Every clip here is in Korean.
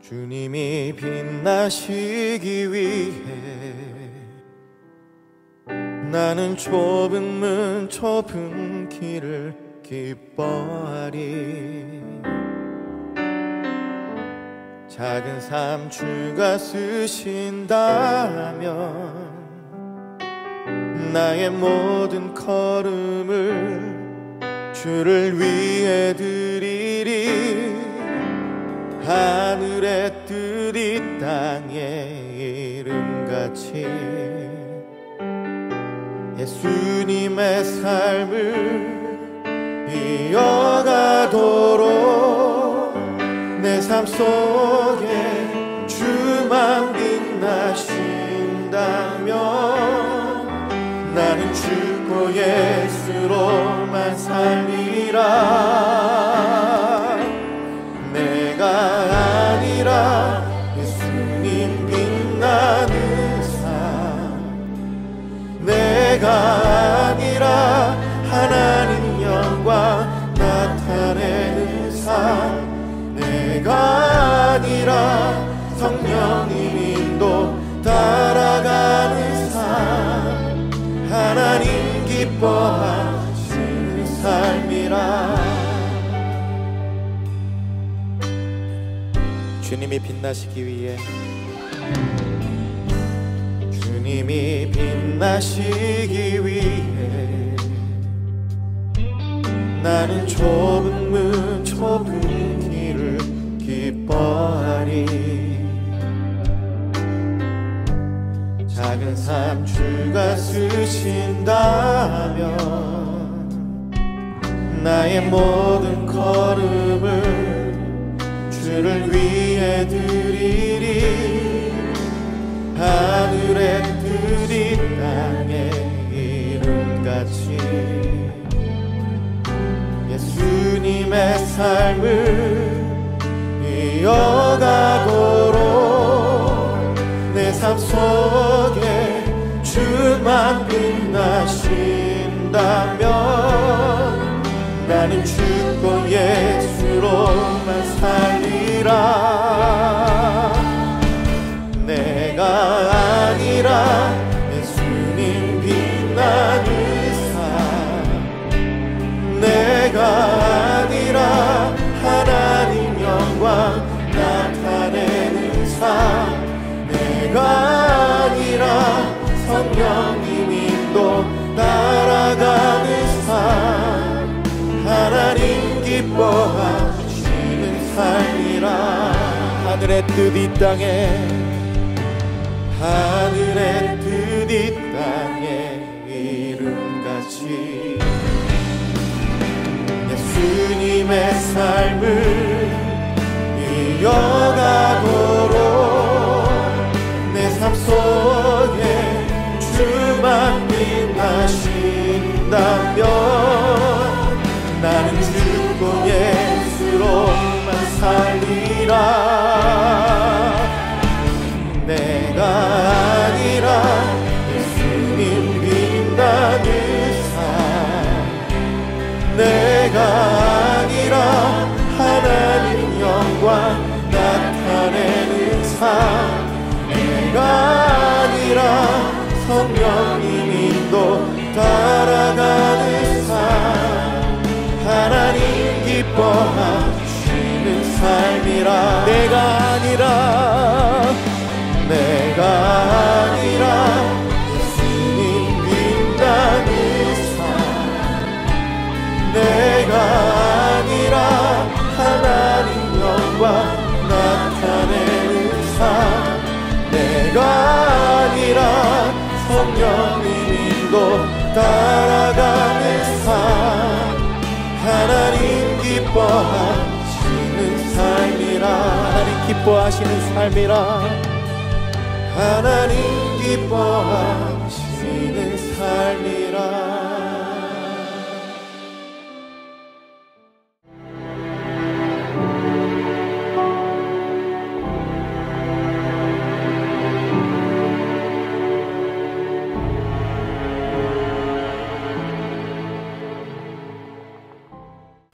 주님이 빛나시기 위해 나는 좁은 문 좁은 길을 기뻐하리. 작은 삶 주가 쓰신다면 나의 모든 걸음을 주를 위해 드리리. 하늘의 뜻 이 땅의 이름같이 예수님의 삶을 이어가도록 내 삶 속에 주만 빛나신다면 나는 죽고 예수로만 살리라. 내가 아니라 예수님 빛나는 삶, 내가 아니라 하나님 영광 나타내는 삶, 내가 아니라 성령님 인도 따라가는 삶, 하나님 기뻐하시는 삶이라. 주님이 빛나시기 위해, 주님이 빛나시기 위해 나는 좁은 문 좁은 길을 기뻐하리. 작은 삶 주가 쓰신다면 나의 모든 걸음을 주를 위해 드리리. 하늘의 뜻 이 땅의 이름같이 예수님의 삶을 이어가도록 내 삶 속에 주만 빛나신다면 나는 죽고 예수로만 살리라. 내가 아니라 예수님 빛나는 삶, 내가 아니라 하나님 영광 나타내는 삶, 내가 아니라 성령님 인도 따라가는 삶, 하나님 기뻐하시는 삶이라. 하늘의 뜻 이 땅에, 하늘의 뜻 이 땅의 이름같이 예수님의 삶을 이어가도록 내 삶 속에 주만 빛나신다면 나는 죽고 예수로만 살리라. 내가 아니라 예수님 빛나는 삶, 내가 아니라 하나님 영광 나타내는 삶, 내가 아니라 성령님 인도 따라가는 삶, 하나님 기뻐하시는 삶이라. 내가 아니라 예수님 빛나는 삶, 내가 아니라 하나님 영광 나타내는 삶, 내가 아니라 성령님 인도 따라가는 삶, 하나님 기뻐하시는 삶이라. 하나님 기뻐하시는 삶이라. 하나님 기뻐하시는 삶이라.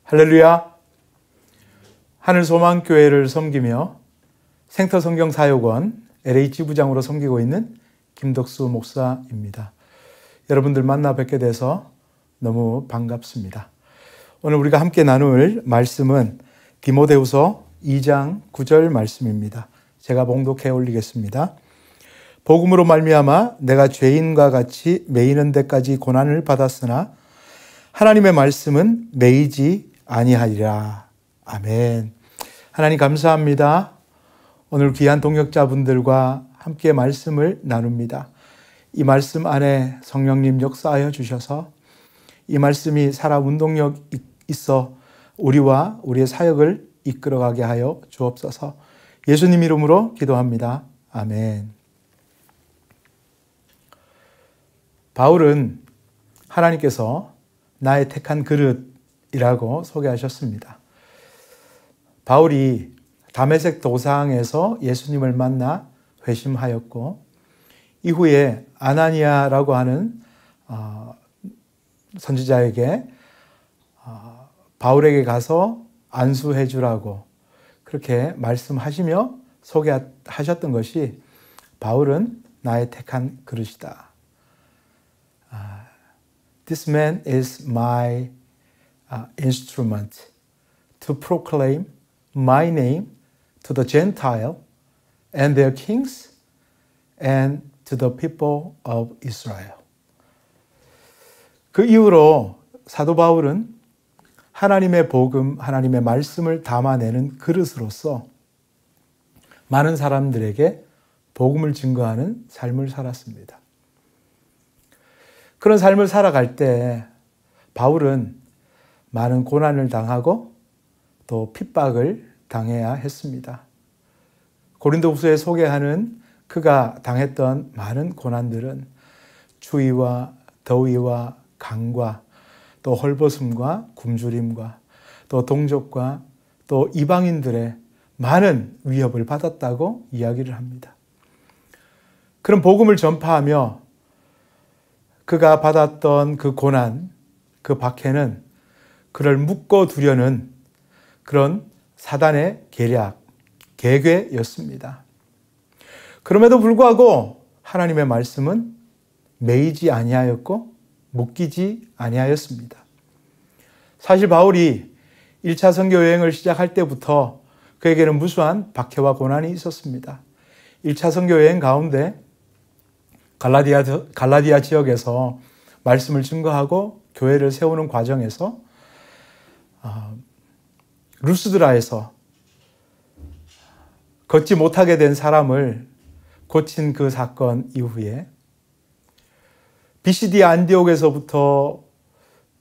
할렐루야. 하늘소망교회를 섬기며 생터 성경 사역원 LA 지부장으로 섬기고 있는 김덕수 목사입니다. 여러분들 만나 뵙게 돼서 너무 반갑습니다. 오늘 우리가 함께 나눌 말씀은 디모데후서 2장 9절 말씀입니다. 제가 봉독해 올리겠습니다. 복음으로 말미암아 내가 죄인과 같이 매이는 데까지 고난을 받았으나 하나님의 말씀은 매이지 아니하리라. 아멘. 하나님 감사합니다. 오늘 귀한 동역자분들과 함께 말씀을 나눕니다. 이 말씀 안에 성령님 역사하여 주셔서 이 말씀이 살아 운동력 있어 우리와 우리의 사역을 이끌어가게 하여 주옵소서. 예수님 이름으로 기도합니다. 아멘. 바울은 하나님께서 나의 택한 그릇이라고 소개하셨습니다. 바울이 다메섹 도상에서 예수님을 만나 회심하였고 이후에 아나니아라고 하는 선지자에게 바울에게 가서 안수해 주라고 그렇게 말씀하시며 소개하셨던 것이 바울은 나의 택한 그릇이다. This man is my instrument to proclaim my name to the Gentile and their kings and to the people of Israel. 그 이후로 사도 바울은 하나님의 복음, 하나님의 말씀을 담아내는 그릇으로서 많은 사람들에게 복음을 증거하는 삶을 살았습니다. 그런 삶을 살아갈 때 바울은 많은 고난을 당하고 또 핍박을 당해야 했습니다. 고린도후서에 소개하는 그가 당했던 많은 고난들은 추위와 더위와 강과 또 헐벗음과 굶주림과 또 동족과 또 이방인들의 많은 위협을 받았다고 이야기를 합니다. 그런 복음을 전파하며 그가 받았던 그 고난, 그 박해는 그를 묶어두려는 그런 사단의 계략, 계궤였습니다. 그럼에도 불구하고 하나님의 말씀은 매이지 아니하였고 묶이지 아니하였습니다. 사실 바울이 1차 선교 여행을 시작할 때부터 그에게는 무수한 박해와 고난이 있었습니다. 1차 선교 여행 가운데 갈라디아 지역에서 말씀을 증거하고 교회를 세우는 과정에서 루스드라에서 걷지 못하게 된 사람을 고친 그 사건 이후에 비시디아 안디옥에서부터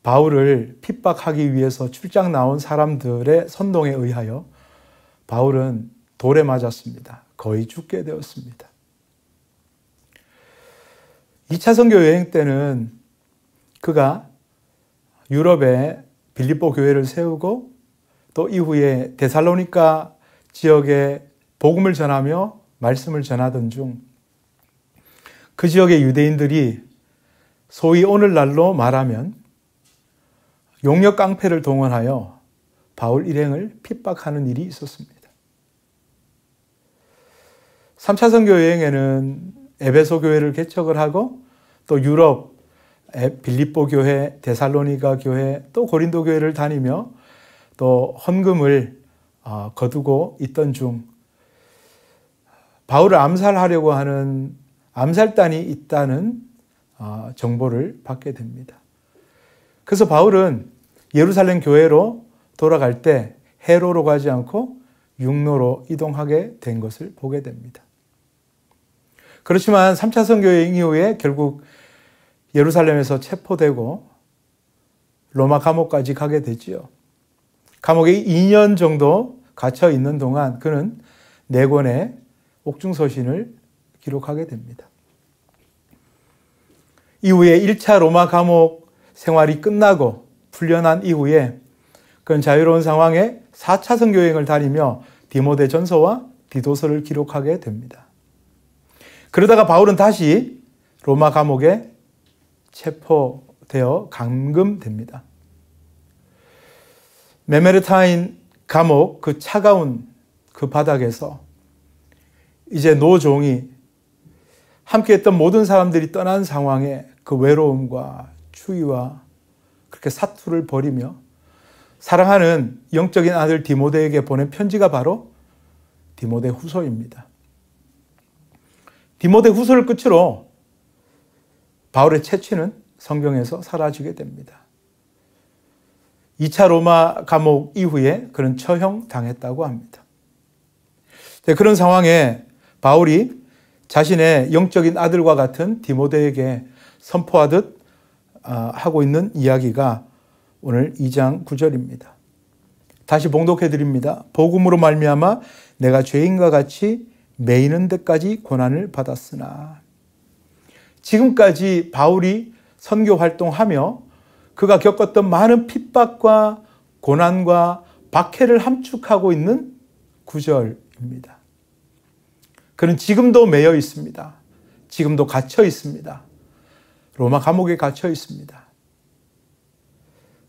바울을 핍박하기 위해서 출장 나온 사람들의 선동에 의하여 바울은 돌에 맞았습니다. 거의 죽게 되었습니다. 2차 선교 여행 때는 그가 유럽에 빌립보 교회를 세우고 또 이후에 데살로니가 지역에 복음을 전하며 말씀을 전하던 중 그 지역의 유대인들이 소위 오늘날로 말하면 용역 깡패를 동원하여 바울 일행을 핍박하는 일이 있었습니다. 3차 선교 여행에는 에베소 교회를 개척을 하고 또 유럽 빌립보 교회, 데살로니가 교회, 또 고린도 교회를 다니며 또 헌금을 거두고 있던 중 바울을 암살하려고 하는 암살단이 있다는 정보를 받게 됩니다. 그래서 바울은 예루살렘 교회로 돌아갈 때 해로로 가지 않고 육로로 이동하게 된 것을 보게 됩니다. 그렇지만 3차 선교 여행 이후에 결국 예루살렘에서 체포되고 로마 감옥까지 가게 되지요. 감옥에 2년 정도 갇혀 있는 동안 그는 4권의 옥중서신을 기록하게 됩니다. 이후에 1차 로마 감옥 생활이 끝나고 풀려난 이후에 그는 자유로운 상황에 4차 선교 여행을 다니며 디모데 전서와 디도서를 기록하게 됩니다. 그러다가 바울은 다시 로마 감옥에 체포되어 감금됩니다. 메메르타인 감옥 그 차가운 그 바닥에서 이제 노종이 함께했던 모든 사람들이 떠난 상황에 그 외로움과 추위와 그렇게 사투를 벌이며 사랑하는 영적인 아들 디모데에게 보낸 편지가 바로 디모데 후서입니다. 디모데 후서를 끝으로 바울의 채취는 성경에서 사라지게 됩니다. 2차 로마 감옥 이후에 그는 처형당했다고 합니다. 그런 상황에 바울이 자신의 영적인 아들과 같은 디모데에게 선포하듯 하고 있는 이야기가 오늘 2장 9절입니다. 다시 봉독해 드립니다. 복음으로 말미암아 내가 죄인과 같이 매이는 데까지 고난을 받았으나. 지금까지 바울이 선교 활동하며 그가 겪었던 많은 핍박과 고난과 박해를 함축하고 있는 구절입니다. 그는 지금도 매여 있습니다. 지금도 갇혀 있습니다. 로마 감옥에 갇혀 있습니다.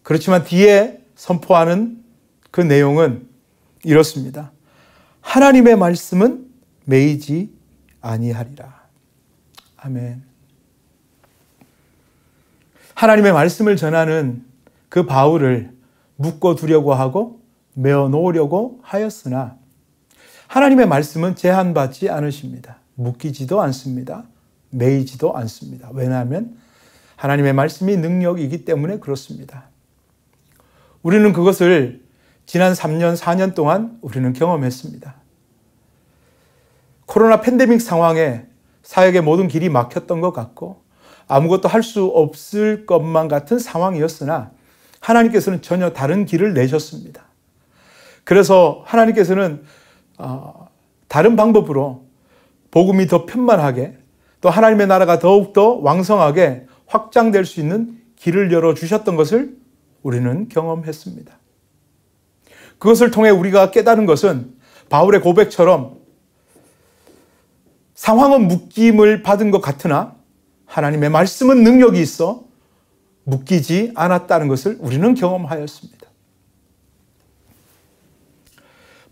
그렇지만 뒤에 선포하는 그 내용은 이렇습니다. 하나님의 말씀은 매이지 아니하리라. 아멘. 하나님의 말씀을 전하는 그 바울을 묶어두려고 하고 메어 놓으려고 하였으나 하나님의 말씀은 제한받지 않으십니다. 묶이지도 않습니다. 매이지도 않습니다. 왜냐하면 하나님의 말씀이 능력이기 때문에 그렇습니다. 우리는 그것을 지난 3년, 4년 동안 우리는 경험했습니다. 코로나 팬데믹 상황에 사역의 모든 길이 막혔던 것 같고 아무것도 할 수 없을 것만 같은 상황이었으나 하나님께서는 전혀 다른 길을 내셨습니다. 그래서 하나님께서는 다른 방법으로 복음이 더 편만하게 또 하나님의 나라가 더욱더 왕성하게 확장될 수 있는 길을 열어주셨던 것을 우리는 경험했습니다. 그것을 통해 우리가 깨달은 것은 바울의 고백처럼 상황은 묶임을 받은 것 같으나 하나님의 말씀은 능력이 있어 묶이지 않았다는 것을 우리는 경험하였습니다.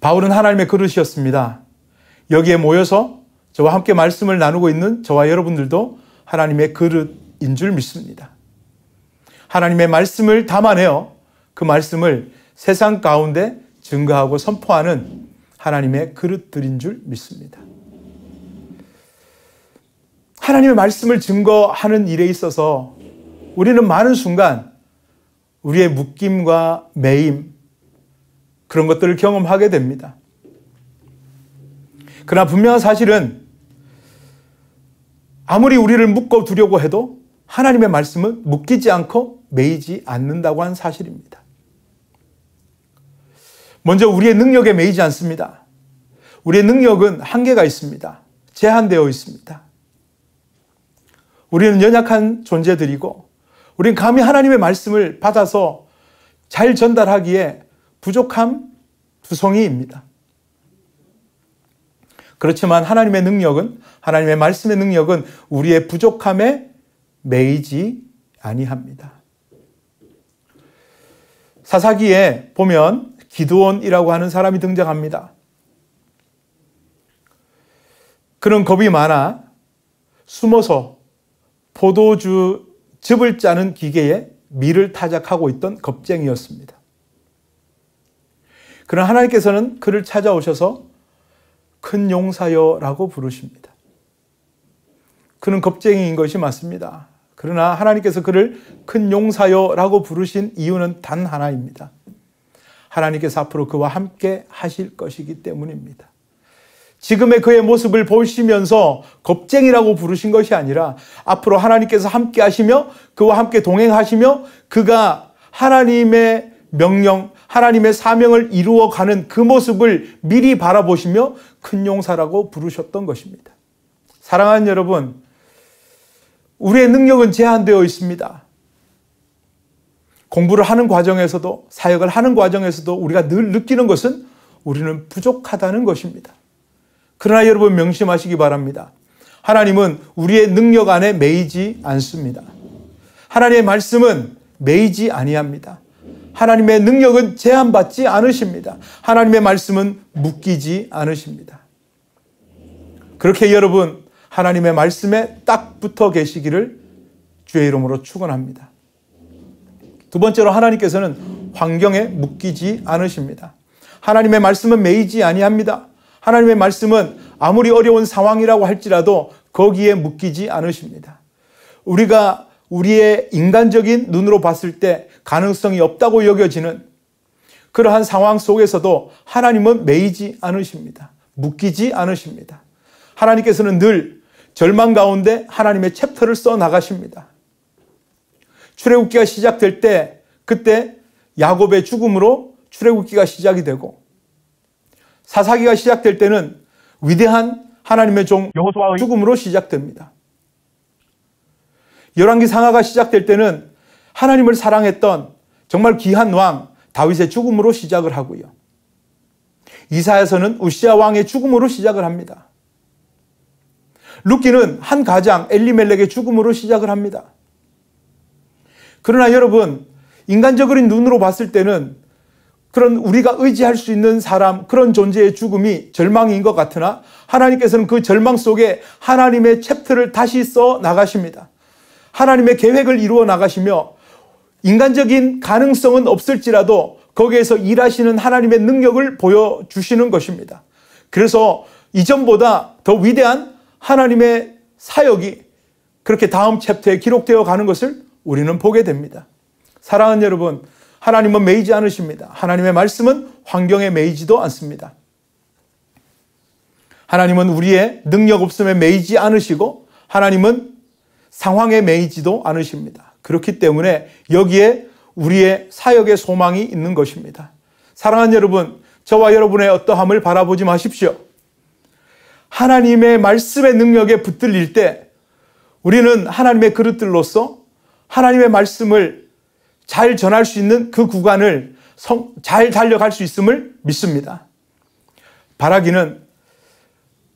바울은 하나님의 그릇이었습니다. 여기에 모여서 저와 함께 말씀을 나누고 있는 저와 여러분들도 하나님의 그릇인 줄 믿습니다. 하나님의 말씀을 담아내어 그 말씀을 세상 가운데 증거하고 선포하는 하나님의 그릇들인 줄 믿습니다. 하나님의 말씀을 증거하는 일에 있어서 우리는 많은 순간 우리의 묶임과 매임 그런 것들을 경험하게 됩니다. 그러나 분명한 사실은 아무리 우리를 묶어두려고 해도 하나님의 말씀은 묶이지 않고 매이지 않는다고 하는 사실입니다. 먼저 우리의 능력에 매이지 않습니다. 우리의 능력은 한계가 있습니다. 제한되어 있습니다. 우리는 연약한 존재들이고 우리는 감히 하나님의 말씀을 받아서 잘 전달하기에 부족한 두성이입니다. 그렇지만 하나님의 능력은 하나님의 말씀의 능력은 우리의 부족함에 매이지 아니합니다. 사사기에 보면 기드온이라고 하는 사람이 등장합니다. 그는 겁이 많아 숨어서 포도주 즙을 짜는 기계에 밀을 타작하고 있던 겁쟁이였습니다. 그러나 하나님께서는 그를 찾아오셔서 큰 용사여라고 부르십니다. 그는 겁쟁이인 것이 맞습니다. 그러나 하나님께서 그를 큰 용사여라고 부르신 이유는 단 하나입니다. 하나님께서 앞으로 그와 함께 하실 것이기 때문입니다. 지금의 그의 모습을 보시면서 겁쟁이라고 부르신 것이 아니라 앞으로 하나님께서 함께 하시며 그와 함께 동행하시며 그가 하나님의 명령, 하나님의 사명을 이루어가는 그 모습을 미리 바라보시며 큰 용사라고 부르셨던 것입니다. 사랑하는 여러분, 우리의 능력은 제한되어 있습니다. 공부를 하는 과정에서도 사역을 하는 과정에서도 우리가 늘 느끼는 것은 우리는 부족하다는 것입니다. 그러나 여러분 명심하시기 바랍니다. 하나님은 우리의 능력 안에 매이지 않습니다. 하나님의 말씀은 매이지 아니합니다. 하나님의 능력은 제한받지 않으십니다. 하나님의 말씀은 묶이지 않으십니다. 그렇게 여러분 하나님의 말씀에 딱 붙어 계시기를 주의 이름으로 축원합니다. 두 번째로 하나님께서는 환경에 묶이지 않으십니다. 하나님의 말씀은 매이지 아니합니다. 하나님의 말씀은 아무리 어려운 상황이라고 할지라도 거기에 묶이지 않으십니다. 우리가 우리의 인간적인 눈으로 봤을 때 가능성이 없다고 여겨지는 그러한 상황 속에서도 하나님은 매이지 않으십니다. 묶이지 않으십니다. 하나님께서는 늘 절망 가운데 하나님의 챕터를 써 나가십니다. 출애굽기가 시작될 때 그때 야곱의 죽음으로 출애굽기가 시작이 되고, 사사기가 시작될 때는 위대한 하나님의 종 여호수아의 죽음으로 시작됩니다. 열왕기 상하가 시작될 때는 하나님을 사랑했던 정말 귀한 왕 다윗의 죽음으로 시작을 하고요. 이사야서는 우시아 왕의 죽음으로 시작을 합니다. 룻기는 한 가장 엘리멜렉의 죽음으로 시작을 합니다. 그러나 여러분, 인간적인 눈으로 봤을 때는 그런 우리가 의지할 수 있는 사람, 그런 존재의 죽음이 절망인 것 같으나 하나님께서는 그 절망 속에 하나님의 챕터를 다시 써 나가십니다. 하나님의 계획을 이루어 나가시며 인간적인 가능성은 없을지라도 거기에서 일하시는 하나님의 능력을 보여주시는 것입니다. 그래서 이전보다 더 위대한 하나님의 사역이 그렇게 다음 챕터에 기록되어 가는 것을 우리는 보게 됩니다. 사랑하는 여러분, 하나님은 매이지 않으십니다. 하나님의 말씀은 환경에 매이지도 않습니다. 하나님은 우리의 능력 없음에 매이지 않으시고 하나님은 상황에 매이지도 않으십니다. 그렇기 때문에 여기에 우리의 사역의 소망이 있는 것입니다. 사랑하는 여러분, 저와 여러분의 어떠함을 바라보지 마십시오. 하나님의 말씀의 능력에 붙들릴 때 우리는 하나님의 그릇들로서 하나님의 말씀을 잘 전할 수 있는 그 구간을 잘 달려갈 수 있음을 믿습니다. 바라기는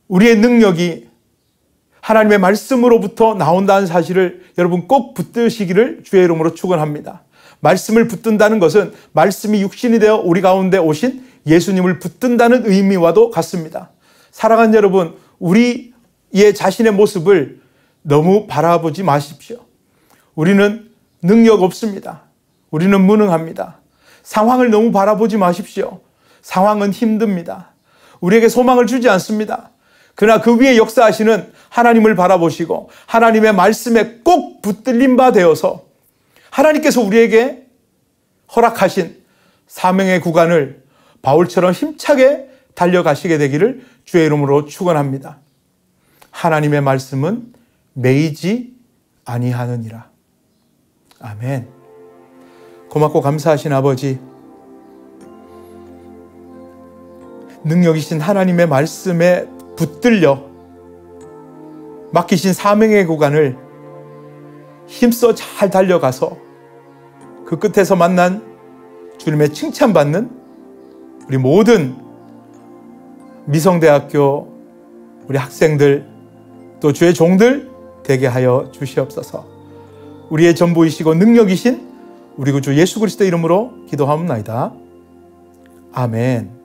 우리의 능력이 하나님의 말씀으로부터 나온다는 사실을 여러분 꼭 붙드시기를 주의 이름으로 축원합니다. 말씀을 붙든다는 것은 말씀이 육신이 되어 우리 가운데 오신 예수님을 붙든다는 의미와도 같습니다. 사랑하는 여러분, 우리의 자신의 모습을 너무 바라보지 마십시오. 우리는 능력 없습니다. 우리는 무능합니다. 상황을 너무 바라보지 마십시오. 상황은 힘듭니다. 우리에게 소망을 주지 않습니다. 그러나 그 위에 역사하시는 하나님을 바라보시고 하나님의 말씀에 꼭 붙들린 바 되어서 하나님께서 우리에게 허락하신 사명의 구간을 바울처럼 힘차게 달려가시게 되기를 주의 이름으로 축원합니다. 하나님의 말씀은 매이지 아니하느니라. 아멘. 고맙고 감사하신 아버지, 능력이신 하나님의 말씀에 붙들려 맡기신 사명의 구간을 힘써 잘 달려가서 그 끝에서 만난 주님의 칭찬받는 우리 모든 미성대학교 우리 학생들 또 주의 종들 되게 하여 주시옵소서. 우리의 전부이시고 능력이신 우리 구주 예수 그리스도 이름으로 기도하옵나이다. 아멘.